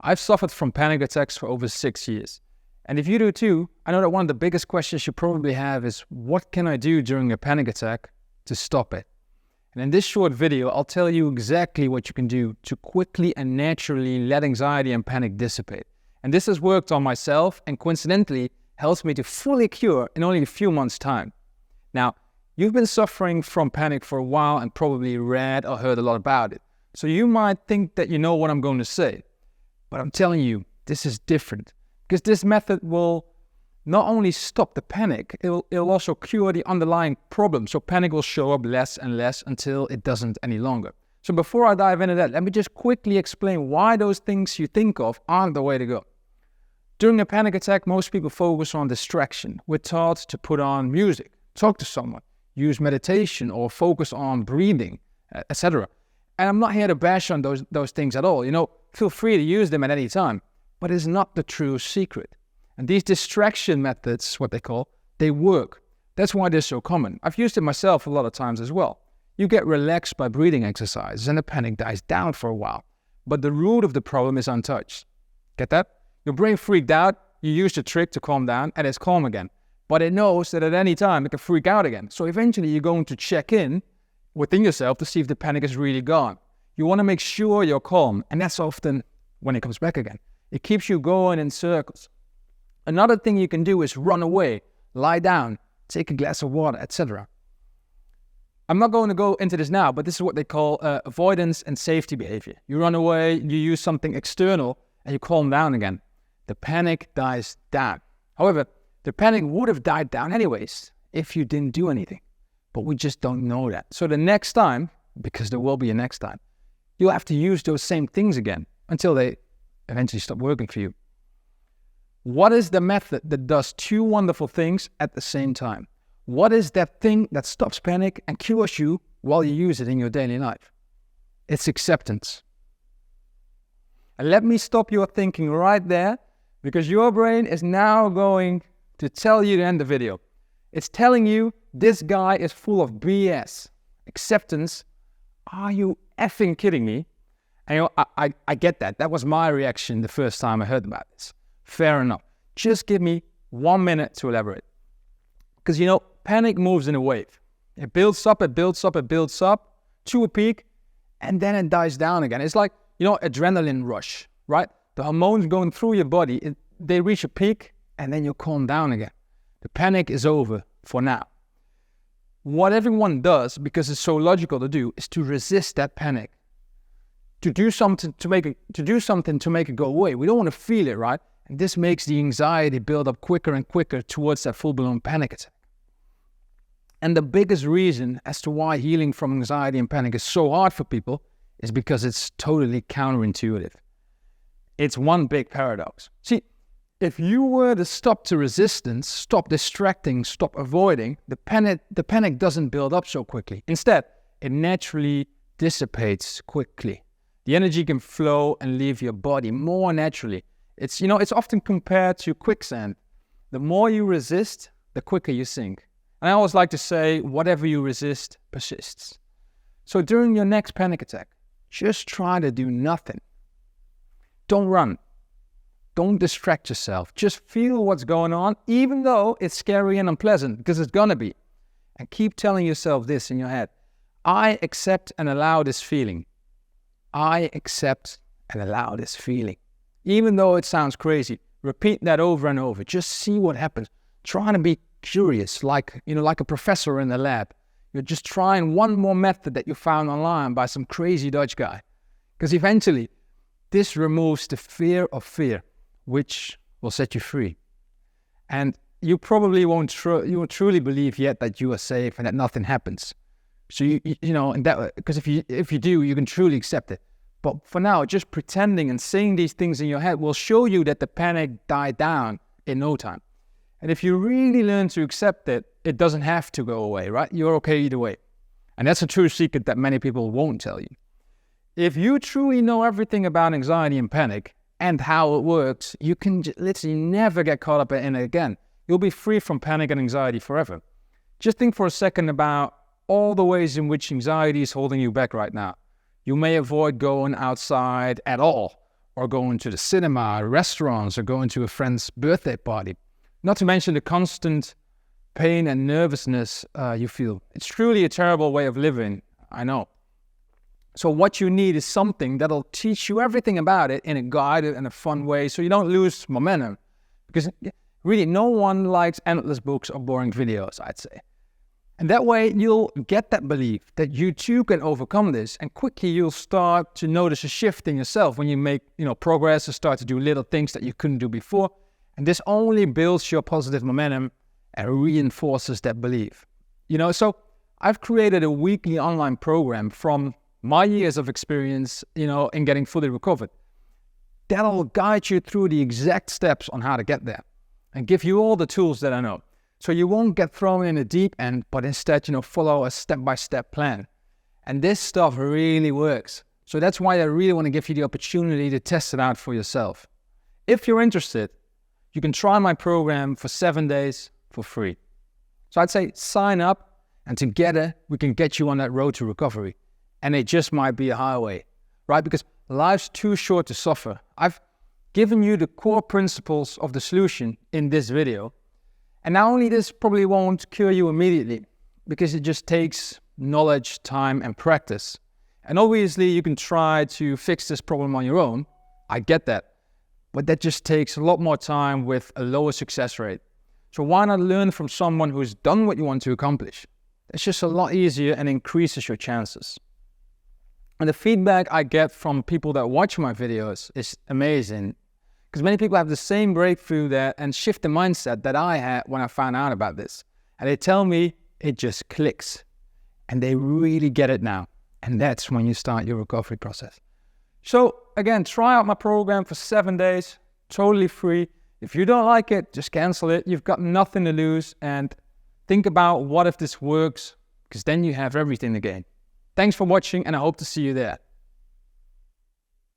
I've suffered from panic attacks for over 6 years. And if you do too, I know that one of the biggest questions you probably have is, what can I do during a panic attack to stop it? And in this short video, I'll tell you exactly what you can do to quickly and naturally let anxiety and panic dissipate. And this has worked on myself and coincidentally helps me to fully cure in only a few months' time. Now, you've been suffering from panic for a while and probably read or heard a lot about it. So you might think that you know what I'm going to say. But I'm telling you, this is different. Because this method will not only stop the panic, it'll also cure the underlying problem. So panic will show up less and less until it doesn't any longer. So before I dive into that, let me just quickly explain why those things you think of aren't the way to go. During a panic attack, most people focus on distraction. We're taught to put on music, talk to someone, use meditation, or focus on breathing, etc. And I'm not here to bash on those things at all. Feel free to use them at any time. But it's not the true secret. And these distraction methods, what they call, they work. That's why they're so common. I've used it myself a lot of times as well. You get relaxed by breathing exercises and the panic dies down for a while. But the root of the problem is untouched. Get that? Your brain freaked out, you use the trick to calm down, and it's calm again. But it knows that at any time it can freak out again. So eventually you're going to check in within yourself to see if the panic is really gone. You want to make sure you're calm, and that's often when it comes back again. It keeps you going in circles. Another thing you can do is run away, lie down, take a glass of water, etc. I'm not going to go into this now, but this is what they call avoidance and safety behavior. You run away, you use something external, and you calm down again. The panic dies down. However, the panic would have died down anyways if you didn't do anything. But we just don't know that. So the next time, because there will be a next time, you'll have to use those same things again until they eventually stop working for you. What is the method that does two wonderful things at the same time? What is that thing that stops panic and cures you while you use it in your daily life? It's acceptance. And let me stop your thinking right there, because your brain is now going to tell you to end the video. It's telling you this guy is full of BS. Acceptance? Are you effing kidding me? And I get that. That was my reaction the first time I heard about this. Fair enough. Just give me 1 minute to elaborate. Because panic moves in a wave. It builds up, it builds up, it builds up to a peak, and then it dies down again. It's like, adrenaline rush, right? The hormones going through your body, they reach a peak, and then you calm down again. The panic is over for now. What everyone does, because it's so logical to do, is to resist that panic. To do something to make it go away. We don't want to feel it, right? And this makes the anxiety build up quicker and quicker towards that full-blown panic attack. And the biggest reason as to why healing from anxiety and panic is so hard for people is because it's totally counterintuitive. It's one big paradox. See, if you were to stop to resistance, stop distracting, stop avoiding, the panic doesn't build up so quickly. Instead, it naturally dissipates quickly. The energy can flow and leave your body more naturally. It's often compared to quicksand. The more you resist, the quicker you sink. And I always like to say, whatever you resist persists. So during your next panic attack, just try to do nothing. Don't run. Don't distract yourself. Just feel what's going on, even though it's scary and unpleasant, because it's gonna be. And keep telling yourself this in your head. I accept and allow this feeling. I accept and allow this feeling. Even though it sounds crazy, repeat that over and over. Just see what happens. Try to be curious, like a professor in the lab. You're just trying one more method that you found online by some crazy Dutch guy. Because eventually, this removes the fear of fear, which will set you free. And you probably won't truly believe yet that you are safe and that nothing happens. So because if you do, you can truly accept it. But for now, just pretending and saying these things in your head will show you that the panic died down in no time. And if you really learn to accept it, it doesn't have to go away, right? You're okay either way. And that's a true secret that many people won't tell you. If you truly know everything about anxiety and panic and how it works, you can literally never get caught up in it again. You'll be free from panic and anxiety forever. Just think for a second about all the ways in which anxiety is holding you back right now. You may avoid going outside at all, or going to the cinema, restaurants, or going to a friend's birthday party. Not to mention the constant pain and nervousness you feel. It's truly a terrible way of living, I know. So what you need is something that'll teach you everything about it in a guided and a fun way so you don't lose momentum. Because really, no one likes endless books or boring videos, I'd say. And that way, you'll get that belief that you too can overcome this, and quickly you'll start to notice a shift in yourself when you make, progress, or start to do little things that you couldn't do before. And this only builds your positive momentum and reinforces that belief. So I've created a weekly online program from my years of experience, in getting fully recovered. That'll guide you through the exact steps on how to get there and give you all the tools that I know. So you won't get thrown in the deep end, but instead, follow a step-by-step plan. And this stuff really works. So that's why I really want to give you the opportunity to test it out for yourself. If you're interested, you can try my program for 7 days for free. So I'd say sign up, and together we can get you on that road to recovery. And it just might be a highway, right? Because life's too short to suffer. I've given you the core principles of the solution in this video. And not only this probably won't cure you immediately, because it just takes knowledge, time, and practice. And obviously you can try to fix this problem on your own. I get that. But that just takes a lot more time with a lower success rate. So why not learn from someone who's done what you want to accomplish? It's just a lot easier and increases your chances. And the feedback I get from people that watch my videos is amazing. Because many people have the same breakthrough and shift the mindset that I had when I found out about this. And they tell me it just clicks. And they really get it now. And that's when you start your recovery process. So again, try out my program for 7 days, totally free. If you don't like it, just cancel it. You've got nothing to lose. And think about what if this works, because then you have everything to gain. Thanks for watching, and I hope to see you there.